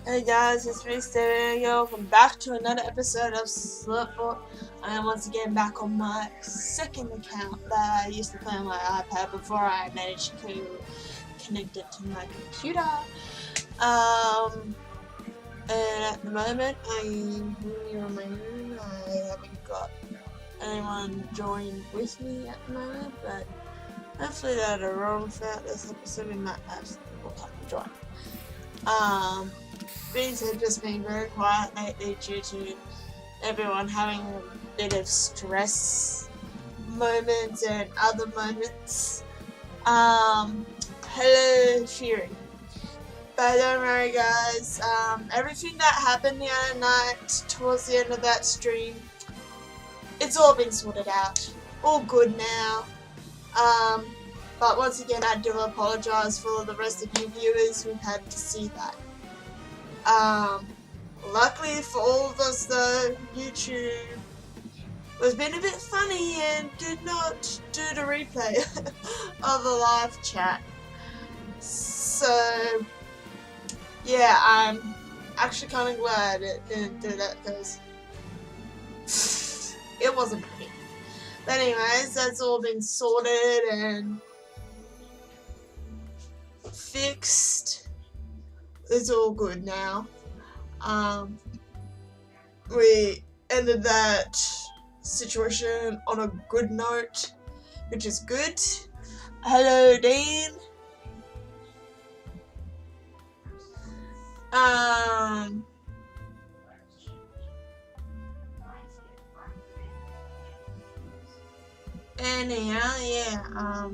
Hey guys, it's me, Steven. Welcome back to another episode of slurpfort. I am once again back on my second account that I used to play on my iPad before I managed to connect it to my computer. And at the moment, I'm here in my room. I haven't got anyone join with me at the moment, but hopefully that'll roll throughout this episode. We might have some people come and join. Things have just been very quiet lately due to everyone having a bit of stress moments and other moments. Hello, Fury. But don't worry, guys. Everything that happened the other night towards the end of that stream, it's all been sorted out. All good now. But once again, I do apologize for the rest of you viewers who had to see that. Luckily for all of us though, YouTube was being a bit funny and did not do the replay of the live chat. So, yeah, I'm actually kind of glad it didn't do that because it wasn't pretty. But anyways, that's all been sorted and fixed. It's all good now. We ended that situation on a good note, which is good. Hello, Dean. Anyhow, yeah,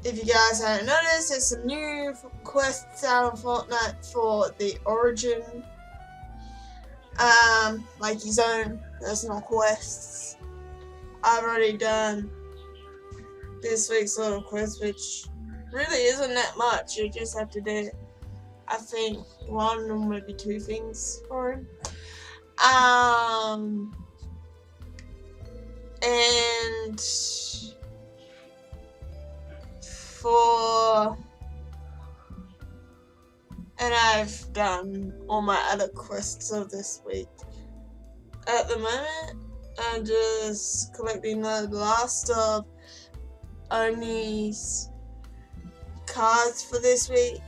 if you guys haven't noticed, there's some new quests out on Fortnite for the Origin. Like his own personal quests. I've already done this week's little quest, which really isn't that much. You just have to do, I think, one or maybe two things for him. And I've done all my other quests of this week. At the moment, I'm just collecting the last of Oni's cards for this week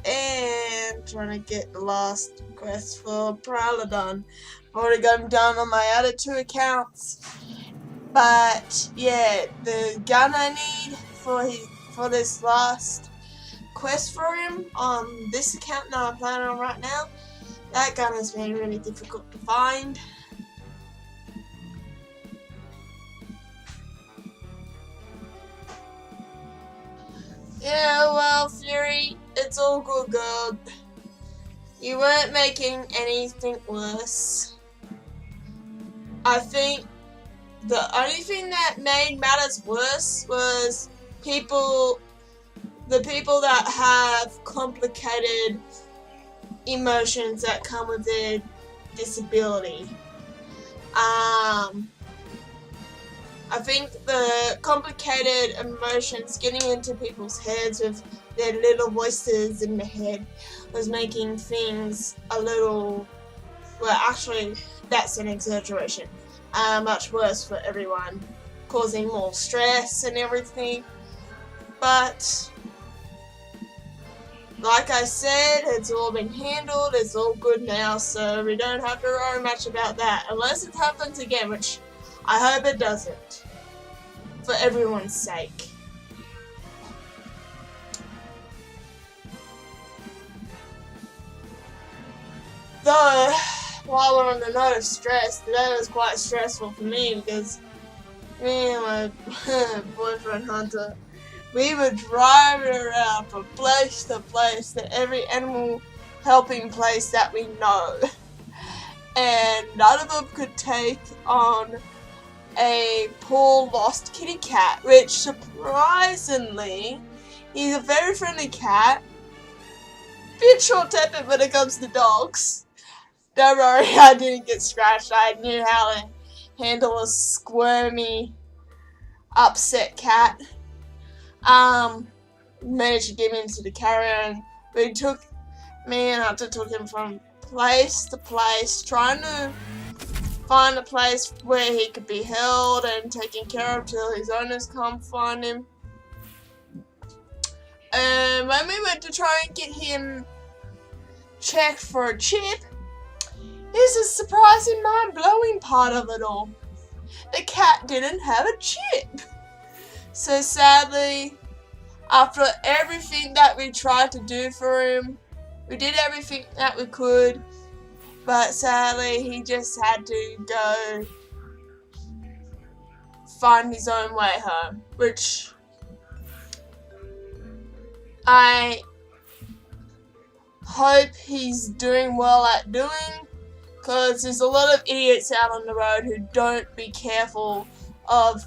and trying to get the last quest for Prowler done. I've already got them done on my other two accounts. But yeah, the gun I need for this last quest for him on this account that I'm playing on right now, that gun has been really difficult to find. Yeah, well, Fury, it's all good, girl. You weren't making anything worse. I think the only thing that made matters worse was the people that have complicated emotions that come with their disability. I think the complicated emotions getting into people's heads with their little voices in the head was making things a little, well, actually, that's an exaggeration, much worse for everyone, causing more stress and everything. But like I said, it's all been handled, it's all good now, so we don't have to worry much about that, unless it happens again, which I hope it doesn't, for everyone's sake. Though, while we're on the note of stress, today was quite stressful for me because me and my boyfriend Hunter, we were driving around from place to every animal helping place that we know. And none of them could take on a poor lost kitty cat, which surprisingly, he's a very friendly cat. Bit short-tempered when it comes to dogs. Don't worry, I didn't get scratched. I knew how to handle a squirmy, upset cat. Managed to get him into the carrier and we took me and Hunter took him from place to place, trying to find a place where he could be held and taken care of till his owners come find him. And when we went to try and get him checked for a chip, here's a surprising, mind-blowing part of it all. The cat didn't have a chip. So sadly, after everything that we tried to do for him, we did everything that we could, but sadly he just had to go find his own way home, which I hope he's doing well at doing, because there's a lot of idiots out on the road who don't be careful of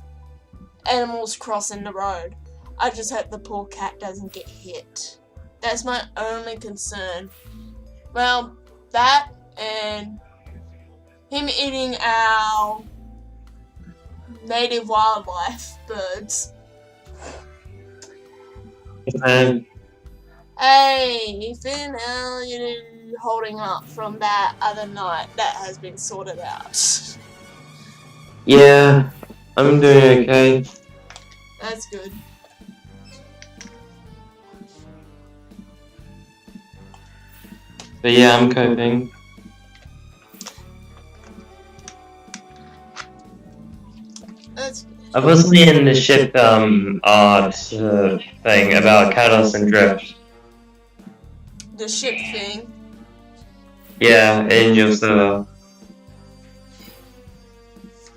animals crossing the road. I just hope the poor cat doesn't get hit. That's my only concern. Well, that and him eating our native wildlife birds. Hey, Ethan, how are you holding up from that other night? That has been sorted out. Yeah, I'm doing okay. That's good. But yeah, I'm coping. That's good. I was seeing the ship art thing about Kalos and Drift. The ship thing. Yeah, in your server.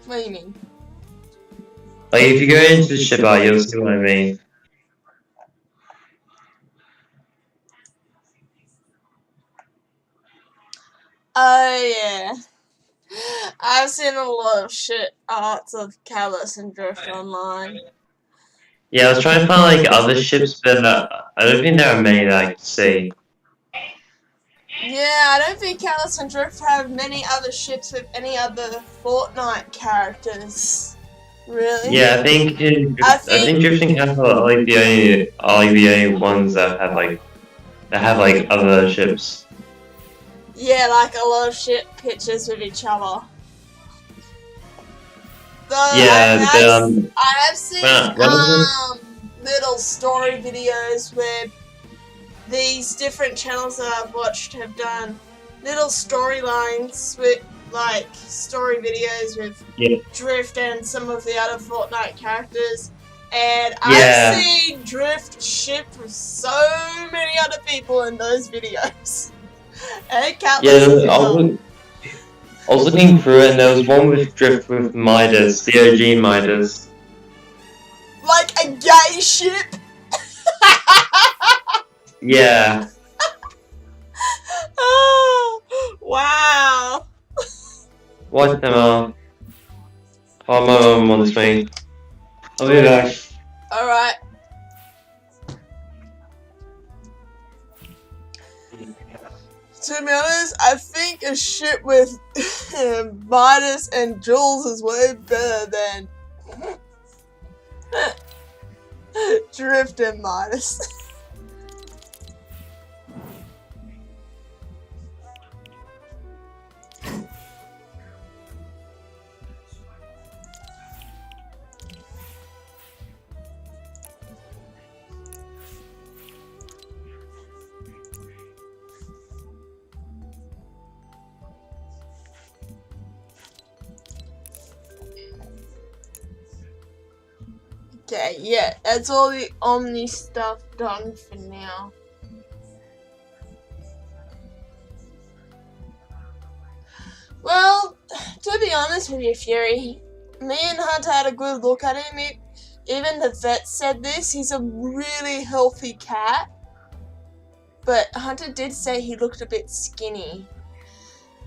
What do you mean? Like, if you go into the ship art, you'll see what I mean. Oh yeah. I've seen a lot of shit arts of Kalos and Drift online. Yeah, I was trying to find like other ships, but I don't think there are many that I can see. Yeah, I don't think Kalos and Drift have many other ships with any other Fortnite characters. Really? Yeah, I think Drift and Kalos are like the only ones that have like other ships. Yeah, like a lot of shit pictures with each other. Though Yeah, I have seen little story videos where these different channels that I've watched have done little storylines with like story videos with Drift and some of the other Fortnite characters. And I've seen Drift ship with so many other people in those videos. And I was looking through it and there was one with Drift with Midas, the OG Midas. Like a gay ship? Yeah. Oh, wow. Watch them all. Oh, my mom wants me. I'll be back. Alright. To be honest, I think a ship with Midas and Jules is way better than Drift and Midas. Okay, yeah, that's all the Omni stuff done for now. Well, to be honest with you, Fury, me and Hunter had a good look at him. Even the vet said this, he's a really healthy cat. But Hunter did say he looked a bit skinny.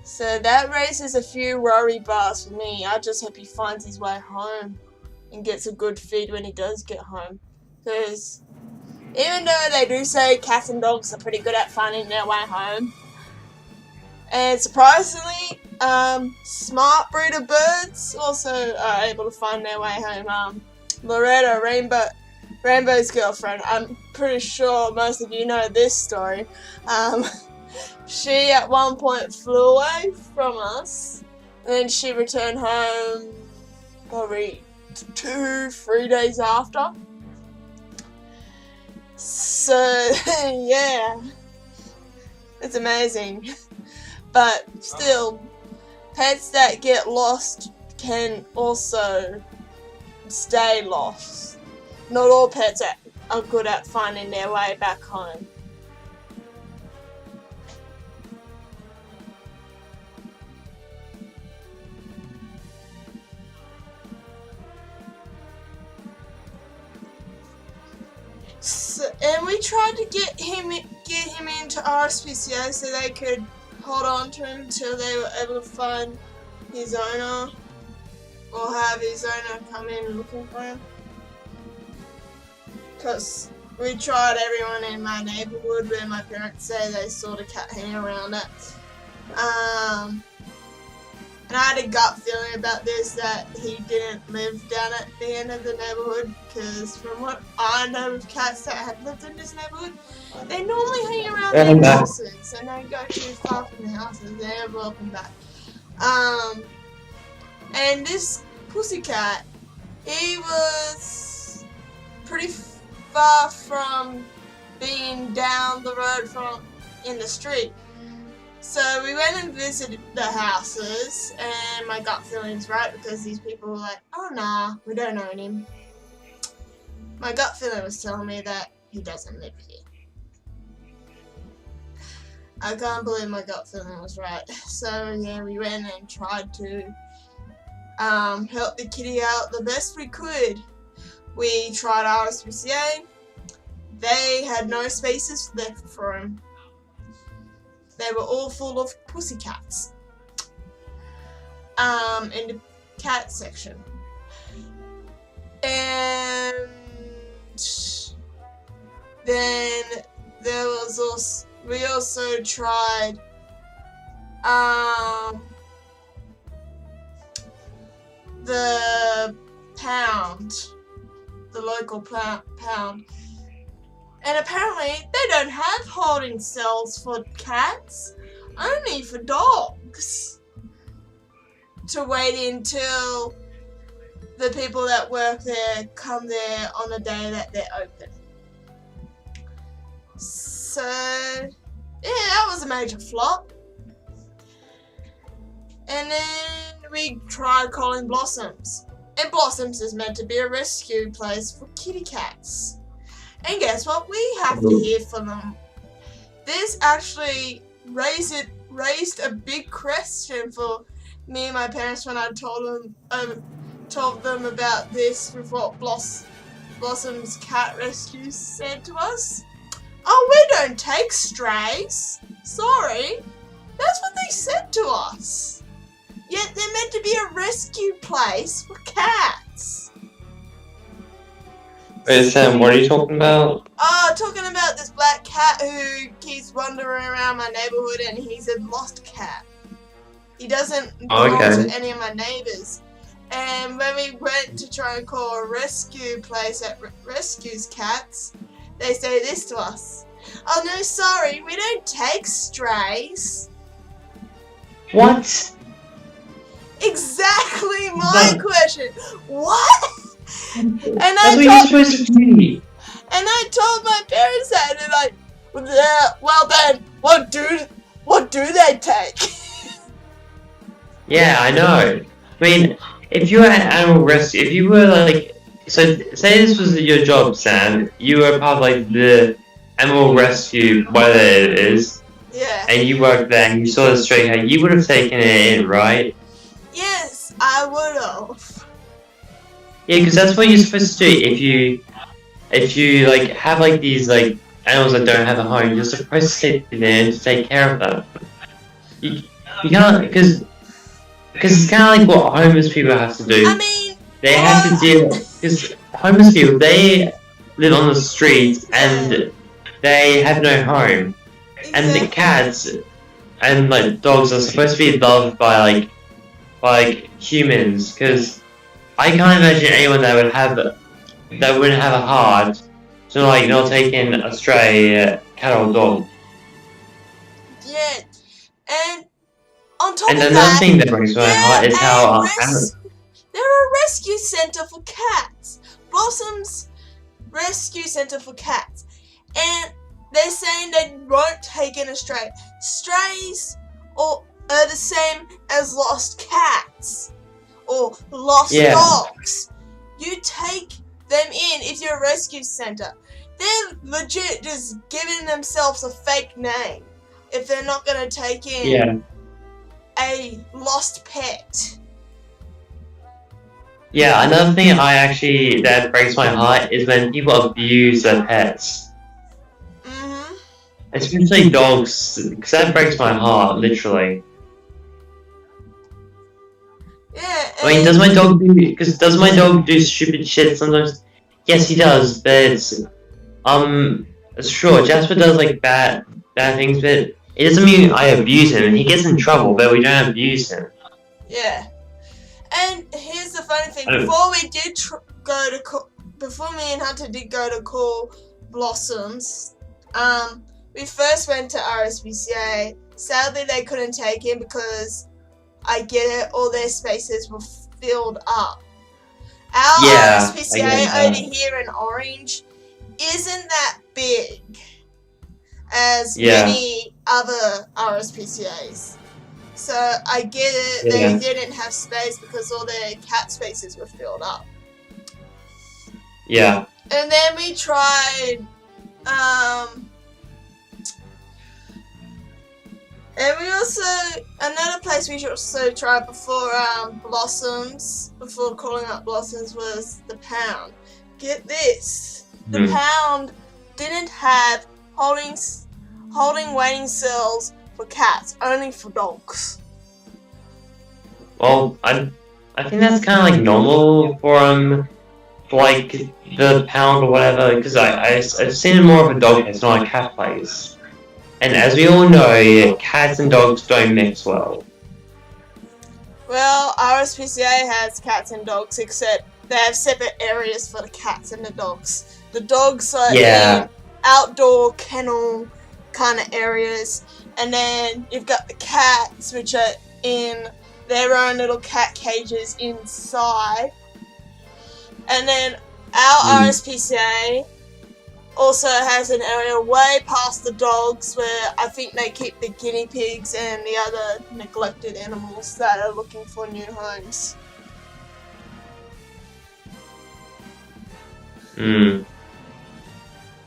So that raises a few worry bars for me. I just hope he finds his way home and gets a good feed when he does get home. Because even though they do say cats and dogs are pretty good at finding their way home, and surprisingly, smart breed of birds also are able to find their way home. Loretta, Rainbow's girlfriend, I'm pretty sure most of you know this story. She at one point flew away from us, and then she returned home probably 2-3 days after. So yeah, it's amazing. But still, pets that get lost can also stay lost. Not all pets are good at finding their way back home. So, and we tried to get him into RSPCA so they could hold on to him until they were able to find his owner, or have his owner come in looking for him. Because we tried everyone in my neighbourhood where my parents say they saw the cat hanging around it. And I had a gut feeling about this, that he didn't live down at the end of the neighbourhood, because from what I know of cats that have lived in this neighbourhood, they normally hang around their houses and don't go too far from the houses. They're never welcome back. And this pussycat, he was pretty far from being down the road from in the street. So we went and visited the houses, and my gut feeling's right, because these people were like, oh nah, we don't own him. My gut feeling was telling me that he doesn't live here. I can't believe my gut feeling was right. So yeah, we went and tried to help the kitty out the best we could. We tried RSPCA. They had no spaces left for him. They were all full of pussycats. In the cat section. And then there was also, we also tried the pound, the local pound. And apparently they don't have holding cells for cats, only for dogs. To wait until the people that work there come there on the day that they're open. So, yeah, that was a major flop. And then we tried calling Blossoms. And Blossoms is meant to be a rescue place for kitty cats. And guess what? We have to hear from them. This actually raised a big question for me and my parents when I told them about this with what Blossom's cat rescue said to us. Oh, we don't take strays. Sorry. That's what they said to us. Yet they're meant to be a rescue place for cats. Wait, Sam, what are you talking about? Talking about this black cat who keeps wandering around my neighborhood, and he's a lost cat. He doesn't belong to any of my neighbors. And when we went to try and call a rescue place that rescues cats, they say this to us. Oh no, sorry, we don't take strays. What? Exactly my question. What? That's what you're supposed to do. And I told my parents that, and they're like, well then, what do they take? Yeah, I know. I mean, if you were an animal rescue, if you were like, so say this was your job, Sam, you were part of like the animal rescue, whatever it is. Yeah. And you worked there and you saw the stray cat, you would have taken it in, right? Yes, I would have. Yeah, because that's what you're supposed to do. If you like have like these like animals that don't have a home, you're supposed to sit there and to take care of them. You can't, because it's kind of like what homeless people have to do. I mean, they have to deal, because homeless people, they live on the streets and they have no home. Exactly. And the cats and like dogs are supposed to be loved by like humans, because I can't imagine anyone that wouldn't have a heart to like not take in a stray cat or dog. Yeah, and on top And of another that, thing that breaks my heart is how they're a rescue center for cats. Blossom's rescue center for cats. And they're saying they won't take in a stray. Strays are the same as lost cats or lost dogs. You take them in if you're a rescue center. They're legit just giving themselves a fake name if they're not going to take in a lost pet. Yeah, another thing that breaks my heart is when people abuse their pets. Mm-hmm. Especially dogs, because that breaks my heart, literally. Yeah, I mean, does my dog do stupid shit sometimes? Yes, he does, but sure, Jasper does like bad things, but it doesn't mean I abuse him. He gets in trouble, but we don't abuse him. Yeah. And here's the funny thing: before me and Hunter did go to call Blossoms, we first went to RSPCA. Sadly, they couldn't take him because I get it, all their spaces were filled up. Our RSPCA over here in Orange isn't that big as many other RSPCAs. So I get it, they didn't have space because all their cat spaces were filled up. Yeah. And then we tried, and we also, another place we also tried before Blossoms, before calling up Blossoms, was the Pound. Get this, the Pound didn't have holding waiting cells for cats, only for dogs. Well, I think that's kind of like normal for like the Pound or whatever, because I've seen more of a dog place, not a cat place. And as we all know, cats and dogs don't mix well. Well, RSPCA has cats and dogs, except they have separate areas for the cats and the dogs. The dogs are in outdoor kennel kind of areas, and then you've got the cats, which are in their own little cat cages inside. And then our RSPCA also has an area way past the dogs where I think they keep the guinea pigs and the other neglected animals that are looking for new homes.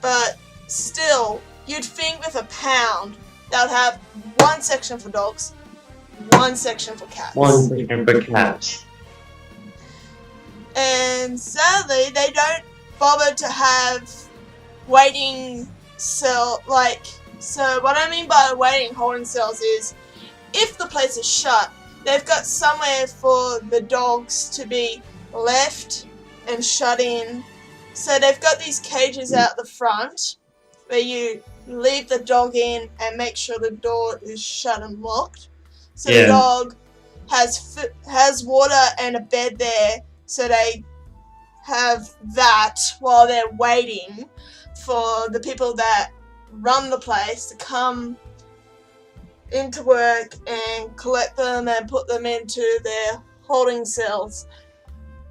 But still, you'd think with a Pound, they would have one section for dogs, one section for cats. One section for cats. And sadly, they don't bother to have waiting cell, so what I mean by waiting holding cells is, if the place is shut, they've got somewhere for the dogs to be left and shut in. So they've got these cages out the front where you leave the dog in and make sure the door is shut and locked. So the dog has water and a bed there, so they have that while they're waiting for the people that run the place to come into work and collect them and put them into their holding cells.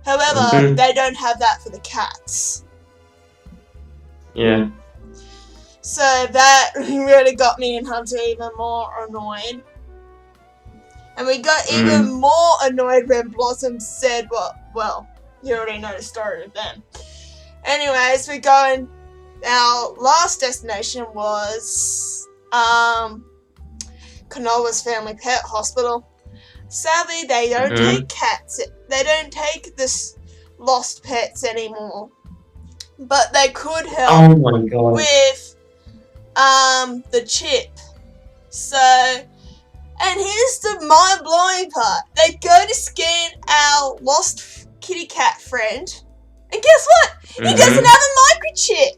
However, they don't have that for the cats. Yeah. So that really got me and Hunter even more annoyed. And we got even more annoyed when Blossom said, well, you already know the story of them. Anyways, we go in. Our last destination was Kanola's Family Pet Hospital. Sadly, they don't take cats. They don't take this lost pets anymore. But they could help with the chip. So, and here's the mind-blowing part. They go to scan our lost kitty cat friend, and guess what? He doesn't have a microchip.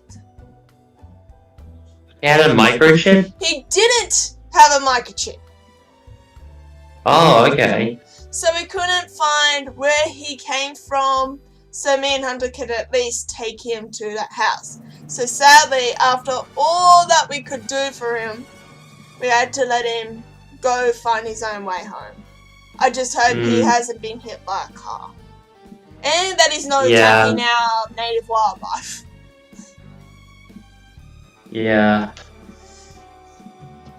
He had a microchip? He didn't have a microchip. Oh, okay. So we couldn't find where he came from, so me and Hunter could at least take him to that house. So sadly, after all that we could do for him, we had to let him go find his own way home. I just hope he hasn't been hit by a car. And that he's not attacking our native wildlife. Yeah.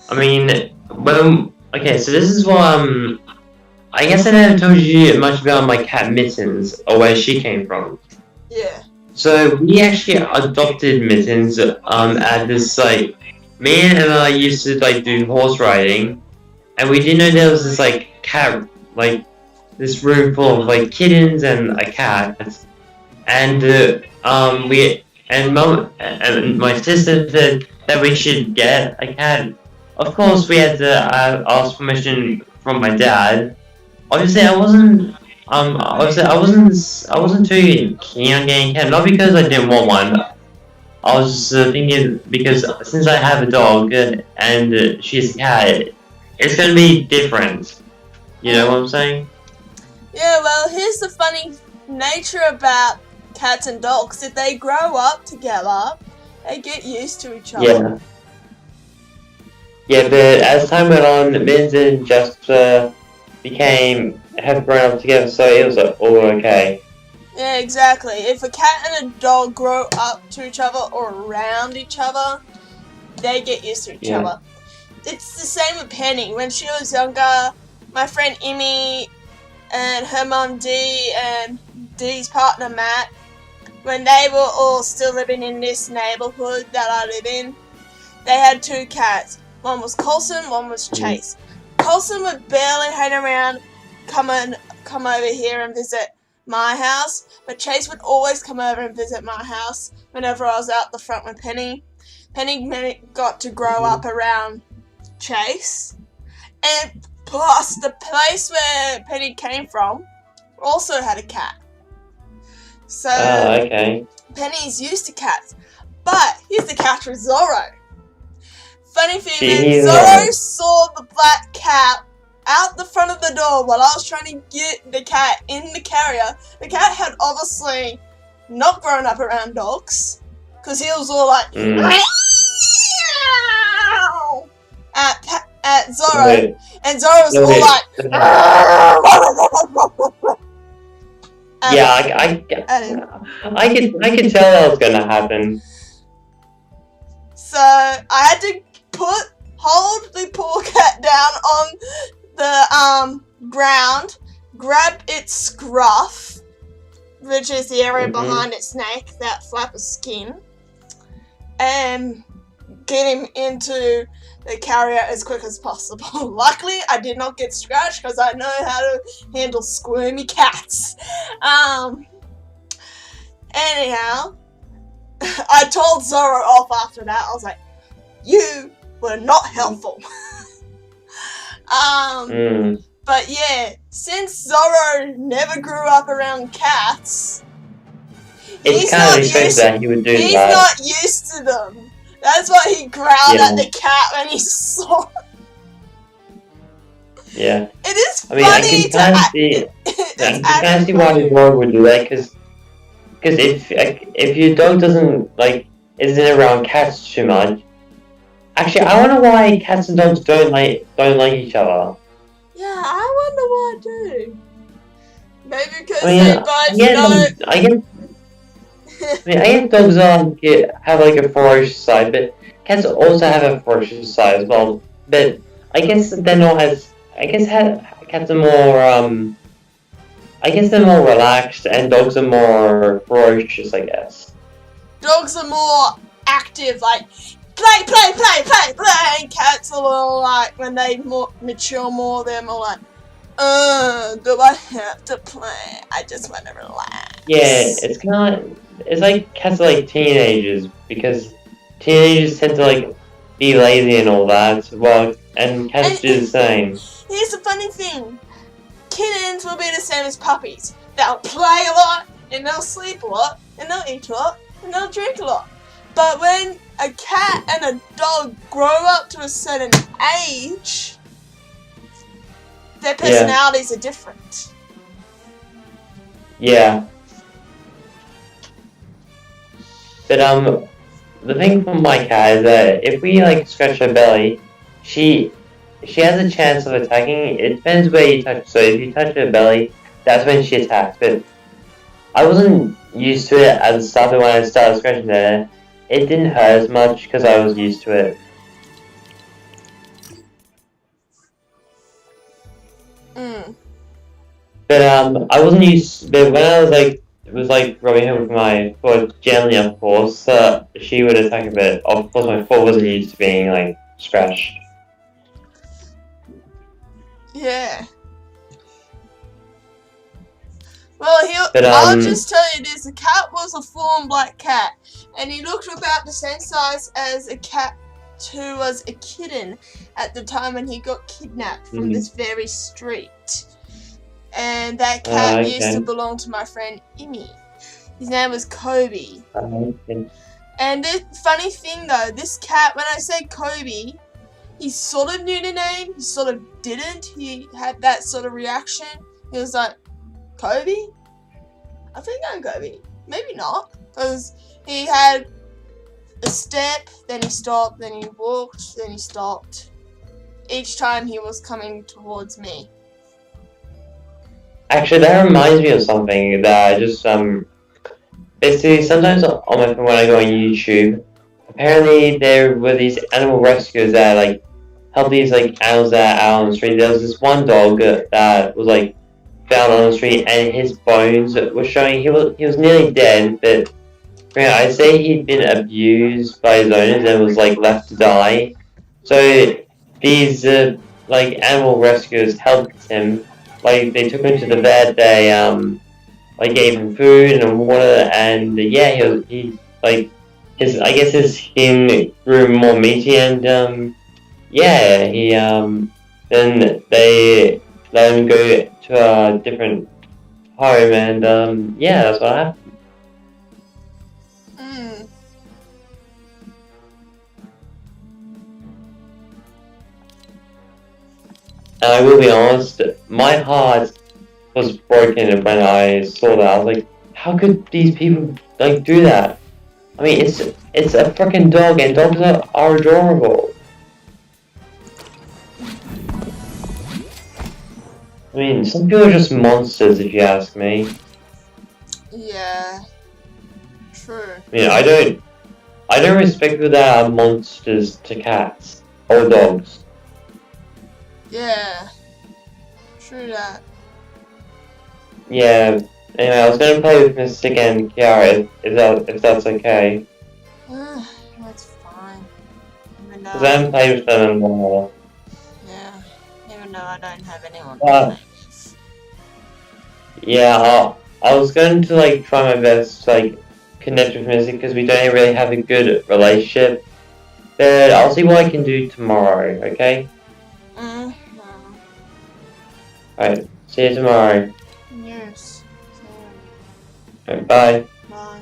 I mean, well, okay, so this is what, I guess I never told you much about my cat Mittens, or where she came from. Yeah. So, we actually adopted Mittens, at this, like, me and Emma used to, like, do horse riding, and we didn't know there was this, like, cat, like, this room full of, like, kittens and a cat, and, Mum and my sister said that we should get a cat. Of course, we had to ask permission from my dad. Obviously, I wasn't too keen on getting a cat. Not because I didn't want one. I was just thinking because since I have a dog and she's a cat, it's gonna be different. You know what I'm saying? Yeah. Well, here's the funny nature about cats and dogs. If they grow up together, they get used to each other. Yeah. Yeah, but as time went on, Mittens and Jasper have grown up together, so it was like, all okay. Yeah, exactly. If a cat and a dog grow up to each other or around each other, they get used to each other. It's the same with Penny. When she was younger, my friend Emmy and her mum Dee and Dee's partner Matt, when they were all still living in this neighborhood that I live in, they had 2 cats. One was Coulson, one was Chase. Coulson would barely hang around, come over here and visit my house, but Chase would always come over and visit my house whenever I was out the front with Penny. Penny got to grow up around Chase, and plus the place where Penny came from also had a cat. So okay. Penny's used to cats, but here's the catch with Zorro. Funny thing is, Zorro saw the black cat out the front of the door while I was trying to get the cat in the carrier. The cat had obviously not grown up around dogs, because he was all like at Zorro, and Zorro was all like yeah, I could tell that was gonna happen. So I had to hold the poor cat down on the ground, grab its scruff, which is the area behind its neck, that flap of skin, and get him into the carrier as quick as possible. Luckily, I did not get scratched because I know how to handle squirmy cats. Anyhow, I told Zorro off after that. I was like, you were not helpful. But yeah, since Zorro never grew up around cats, it's kind of expected that he would do that. He's not used to them. That's why he growled at the cat when he saw it. Yeah. It is funny I can kind of see why Zorro would do that, because if your dog isn't around cats too much. Actually, I wonder why cats and dogs don't like each other. Yeah, I wonder why too. Maybe because they both know. I guess dogs have like a ferocious side, but cats also have a ferocious side as well. But I guess they're not as. Cats are more. I guess they're more relaxed, and dogs are more ferocious. I guess. Dogs are more active, like play, and cats are all like, when they mature more, they're more like, do I have to play? I just want to relax. Yeah, it's like cats are like teenagers, because teenagers tend to like be lazy and all that, and cats do the same. Here's the funny thing, kittens will be the same as puppies. They'll play a lot, and they'll sleep a lot, and they'll eat a lot, and they'll drink a lot. But when a cat and a dog grow up to a certain age, their personalities are different. Yeah. But the thing for my cat is that if we like scratch her belly, she has a chance of attacking. It depends where you touch. So if you touch her belly, that's when she attacks. But I wasn't used to it at the start, but when I started scratching there, it didn't hurt as much because I was used to it. But I wasn't used. But when I was like, it was like rubbing her with my foot gently, of course, she would attack a bit. Of course, my foot wasn't used to being like scratched. Yeah. Well, But I'll just tell you this: the cat was a full-on black cat, and he looked about the same size as a cat who was a kitten at the time when he got kidnapped from this very street. And that cat used to belong to my friend Imi. His name was Kobe. And the funny thing though, this cat, when I say Kobe, he sort of knew the name, he sort of didn't. He had that sort of reaction. He was like, Kobe? I think I'm Kobe. Maybe not. Because he had a step, then he stopped, then he walked, then he stopped. Each time he was coming towards me. Actually, that reminds me of something that I just basically sometimes on my phone when I go on YouTube, apparently there were these animal rescuers that like help these like animals that are out on the street. There was this one dog that was like found on the street, and his bones were showing. He was nearly dead, but yeah, I'd say he'd been abused by his owners and was like left to die. So these like animal rescuers helped him. Like they took him to the vet. They like gave him food and water, and yeah, he like his I guess his skin grew more meaty, and yeah, he then they let him go to a different home, and yeah, that's what happened. And I will be honest, my heart was broken when I saw that. I was like, how could these people like do that? I mean, it's a freaking dog, and dogs are adorable. I mean, some people are just monsters, if you ask me. Yeah, true. I mean, I don't respect people that are monsters to cats or dogs. Yeah, true that. Yeah. Anyway, I was gonna play with Mystic and Kiara if that's okay. That's fine. Even though Because I haven't played with them in a while. yeah, even though I don't have anyone to play with. Yeah, I was going to like try my best to like connect with Mystic because we don't really have a good relationship. But I'll see what I can do tomorrow, okay? Alright, see you tomorrow. Yes. Alright, bye. Bye.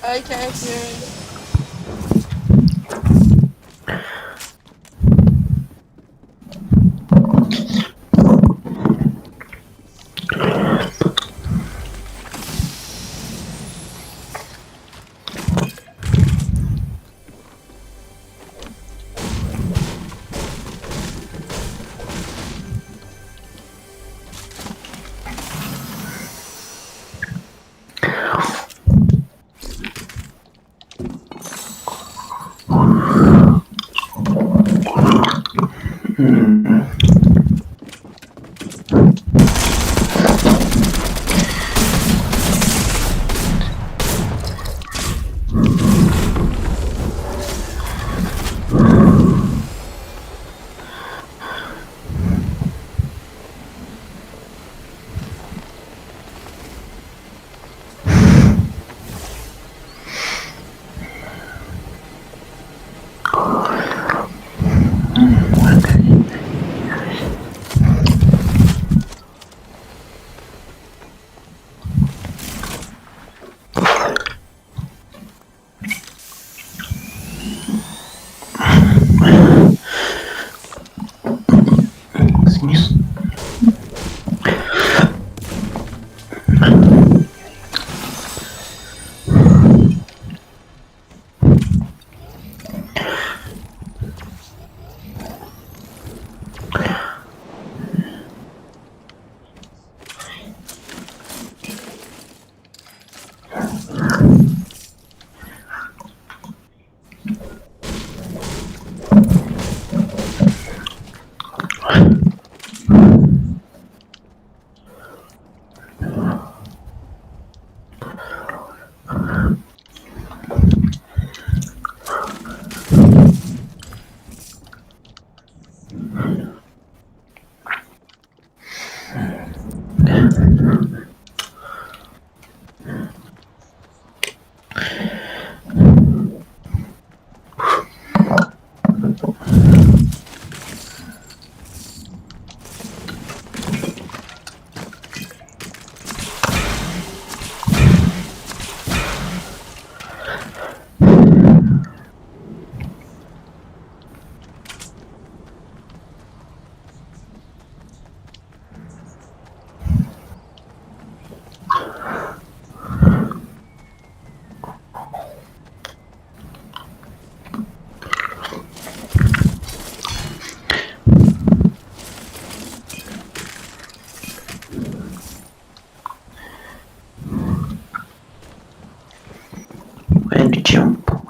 Okay, Kieran.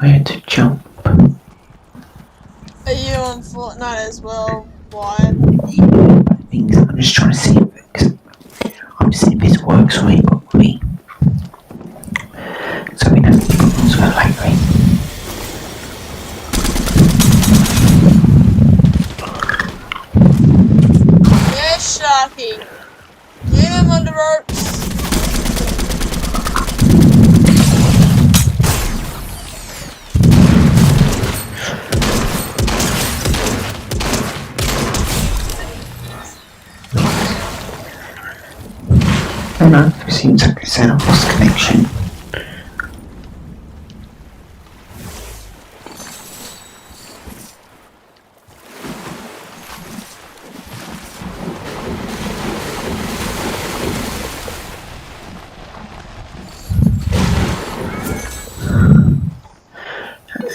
Where to jump? Are you on Fortnite as well, Wyatt? I'm just trying to see if it works for me properly. So we don't have problems with lately. Yes, Sharky. Get him on the ropes. Oh no, it seems like it's out of lost connection.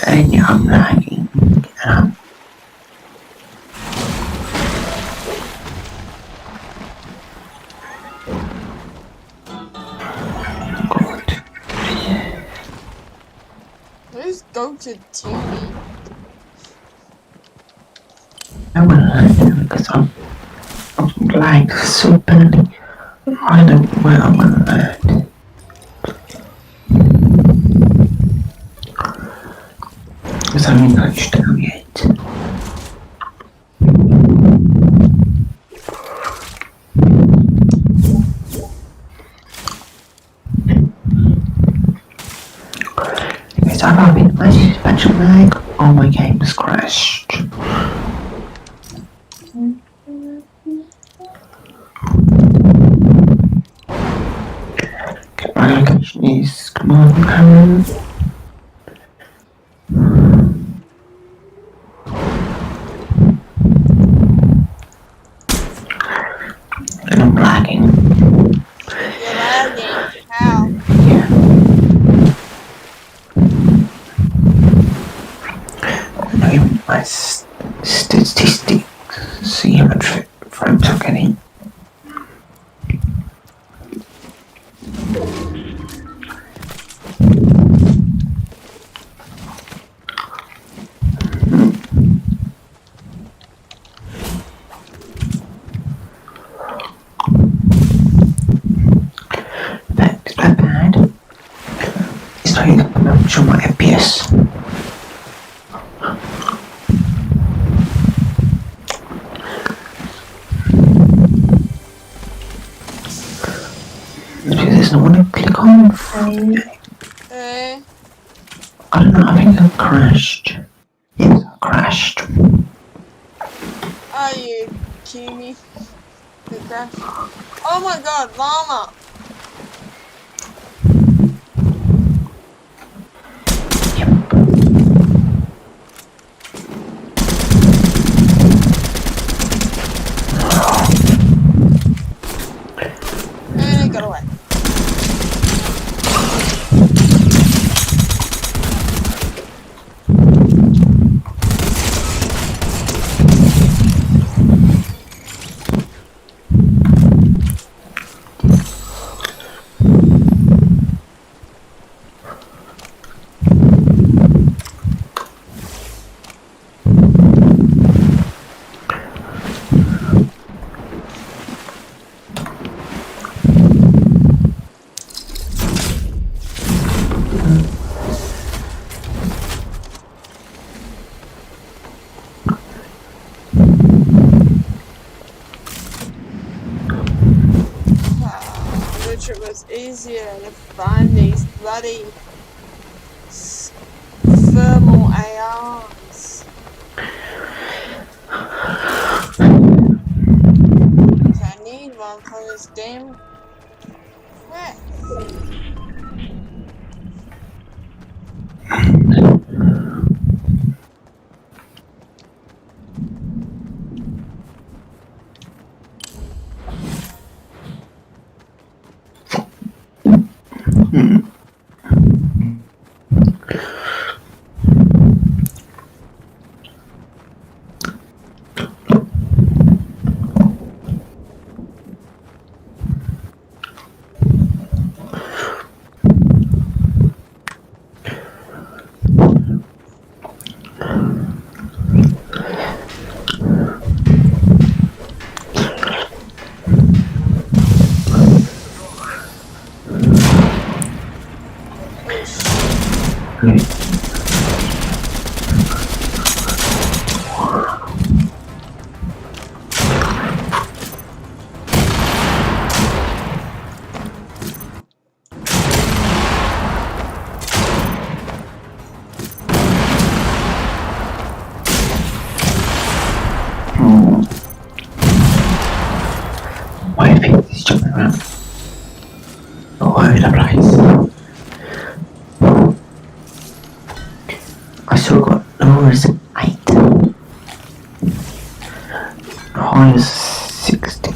And yeah, I'm lagging. Who's go to TV? I want to learn because I'm lagged so badly. I don't know where I'm going to learn. Because I haven't touched down yet. Because I've having a massive bunch of lag. All my games crashed. My location is Command. statistics. See how much frames I'm getting. That's not bad. It's not even much on my FPS. There's no one to click on. Eh? I don't know, I think I crashed. Yes, I crashed. Are you kidding me? The crash. Oh my god, llama! And it got away. I wish it was easier to find these bloody thermal ARs. I need one for this damn crap. My face is jumping around all over the place. I still got lowers 8. High is 60.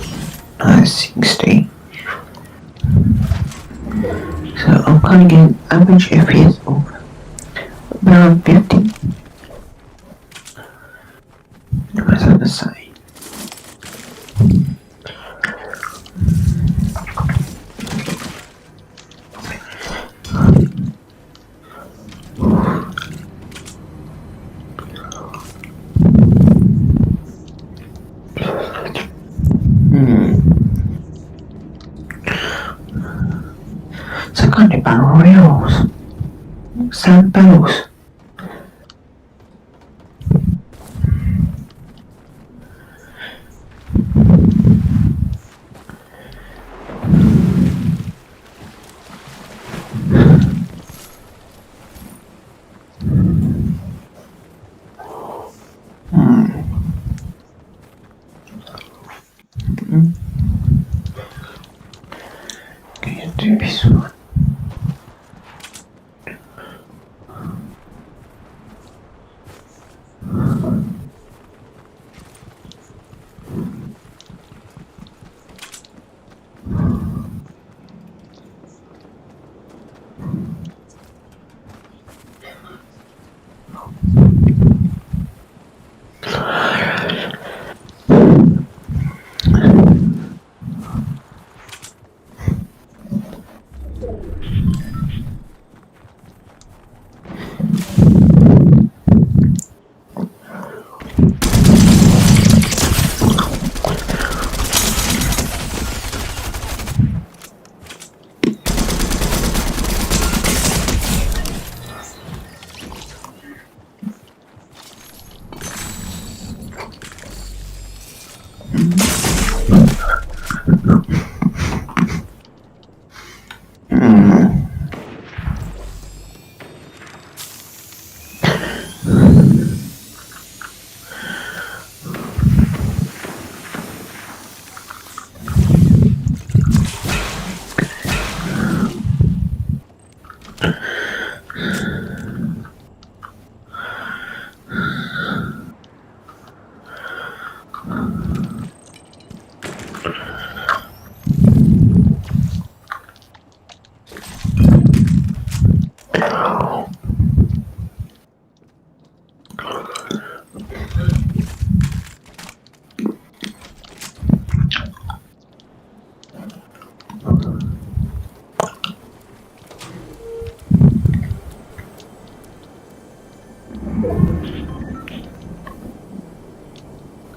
No, 60. So I'm kind of getting average FPS of around 50. What was I going to say? So kind of battle royals. Sand battles. Okay, do this one.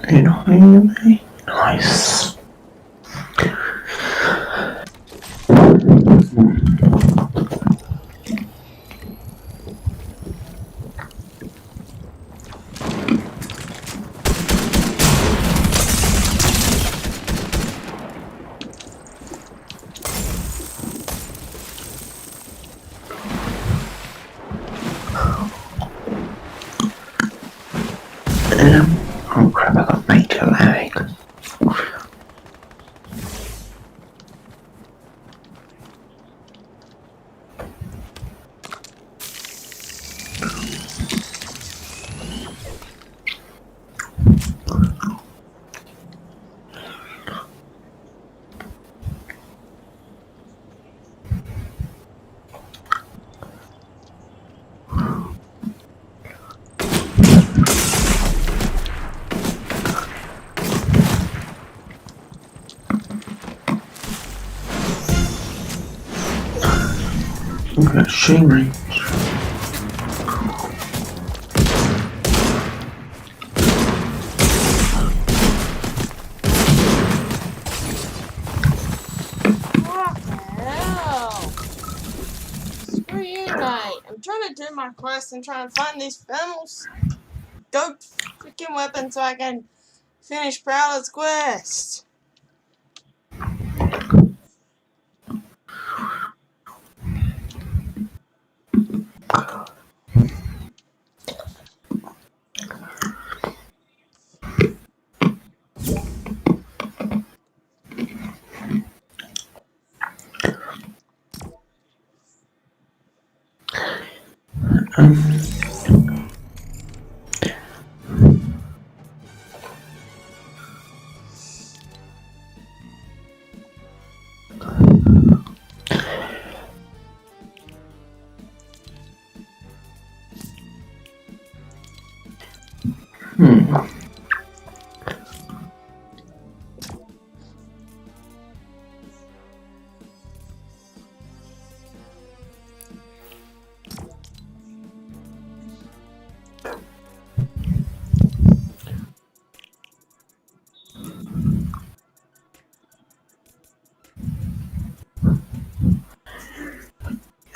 You know what I mean? Nice. Oh crap, I got major lag. Look at that shooting range. What the hell? Screw you, mate. I'm trying to do my quest and trying to find these thermals. Go freaking weapon so I can finish Prowler's quest.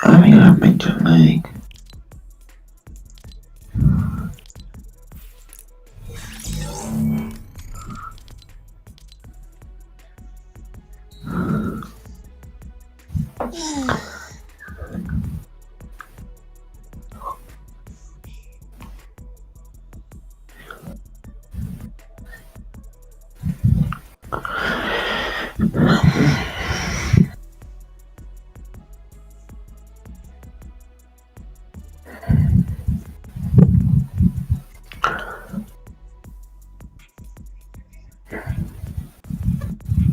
I mean, I made your leg.